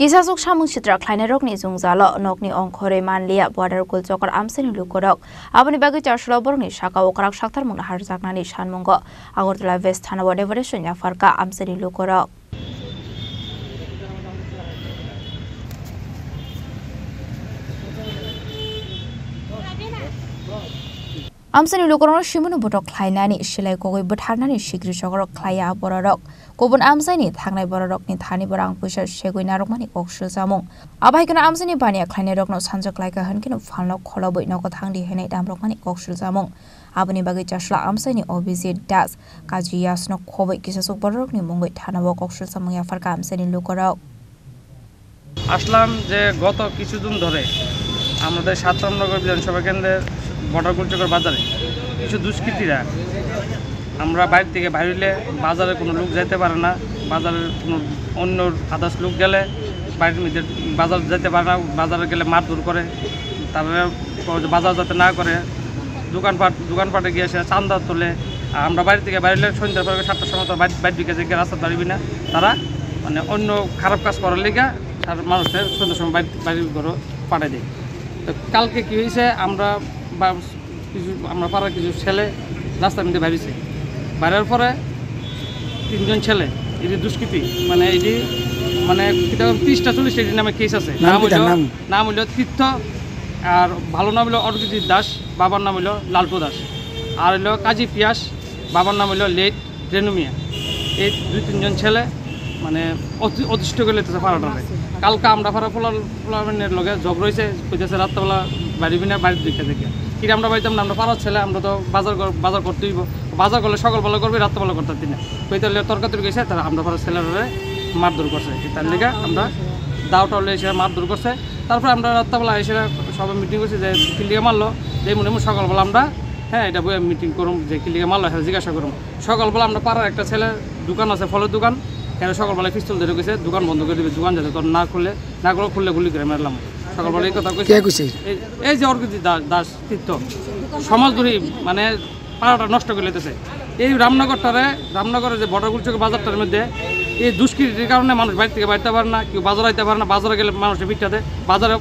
Kisasuk samung citra kleine rokni zungzalo nokni ongkhore manlia border kul chokor amseni lukorok aboni bagi charshlo borni shaka okrak shaktar mungna harjaknani shanmungo Agartala West Thana whatever shonya farka amseni lukorok Amsani lukorok shimunu botok khlainani silai kogoi butharnani shikri chokor khlaya bororok Kobun amsani thangnai bororok ni thani borang puisa segoi narokmani koksul samung abaikana amsani bania khlainai rokno sanjak laika hankino phalno kholoboi noko thangdi henai damrokmani koksul samung aboni bagi chasla amsani obisi das kaji yasno khoboi kisasuk bororok ni mungoi thanabo koksul samung ya farka amsani lukorok আসলাম যে গত কিছুদিন ধরে আমাদের সাতরামনগর বিধানসভা কেন্দ্রের border কুলচকের বাজারে কিছু দুষ্কৃতীরা আমরা বাইরে থেকে বাইরে বাজারে কোনো লোক যেতে পারে না বাজারের কোনো অন্য আদার্স লোক গেলে বাইরের মধ্যে বাজার যেতে পারে না বাজারে গেলে মারধর করে তারপরে বাজার যাতে না করে দোকানপাটে গিয়ে সে চান্দা তোলে আমরা বাইরে থেকে বাইরে সন্ধ্যার পরে 7টার সময় তো বাইরে দিকে যে রাস্তা দাঁড়িবি না তারা মানে অন্য খারাপ কাজ করার লিগা মানুষের সন্ধ্যার সময় বাইরে ঘরে পাঠাই দেয় তো কালকে কী হয়েছে আমরা পাড়ার কিছু ছেলে রাস্তার মধ্যে বাইরেছে বাইরের পরে 3জন ছেলে এটি দুষ্কৃতি মানে এটি মানে 30টা 40টা এটির নামে কেস আছে নাম হইল তীর্থ আর ভালো নাম হইল অর্গজিৎ দাস বাবার নাম হইল লালটু দাস আর হইল কাজী পিয়াস বাবার নাম হইল লেট রেনুমিয়া এই 2-3জন ছেলে মানে অতিষ্ঠ করে লেতেছে পাড়াটারে কালকে আমরা ফলাফলের লগে জগ রয়েছে কইতেছে রাত্রেবেলা বাড়িবি না বাড়ির দিকে থেকে কি আমরা বাড়িতাম না আমরা পাড়ার ছেলে আমরা তো বাজার করতে হইব বাজার করলে সকালবেলা করবি রাত্রেবেলা করতে দিন না কইতে তরকারি গেছে তারা আমরা পাড়ার ছেলেরা মারধর করছে তার লিগে আমরা দাওটা হলে এসে মারধর করছে তারপরে আমরা রাত্রেবেলা এসে সবাই মিটিং করছি যে কিলিগে মারলো যে মনে সকালবেলা আমরা হ্যাঁ এটা বই মিটিং করুম যে কিলিগে মারলো হ্যাঁ জিজ্ঞাসা করুম সকালবেলা আমরা পাড়ার একটা ছেলে দোকান আছে ফলের দোকান কেন সকালবেলায় পিস্তল ধরে গেছে দোকান বন্ধ করে দেবে দোকান যাতে তোর না খুললে গুলি করে মারলাম সকালবেলা এই কথা কইছে এই যে অর্গজিৎ দাস তীর্থ সমাজ ধরি মানে পাড়াটা নষ্ট করে লেতেছে এই রামনগরের যে বর্ডার কুলচকের বাজারটার মধ্যে এই দুষ্কৃতির কারণে মানুষ বাইরে থেকে বাড়তে পারে না কেউ বাজার আইতে পারে না বাজারে গেলে মানুষের পিঠাতে বাজারে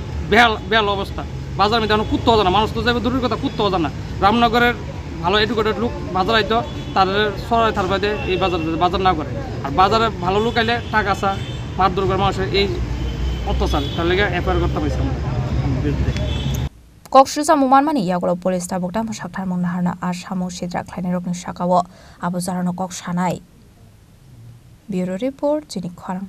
বেহাল অবস্থা বাজারের মধ্যে এখন কুত্তাও জানা মানুষ তো যাবে দূরের কথা কুত্তাও জানা রামনগরের ভালো এডুকেটেড লোক বাজার আইতো তাদের সরাই থার বাদে এই বাজার না করে আর বাজারে ভালো লোক আইলে টাকা আসা মারধর করে মানুষের এই অত্যাচার তার লেগে এফআইআর করতে পারছি আমরা বিরুদ্ধে Kokshul samuman mani yagolo police tabuk dam sakthar mung naharna ar samung sidra khlainai rokni sakawo abo jarano kok sanai Bureau Report Jinik Khwarang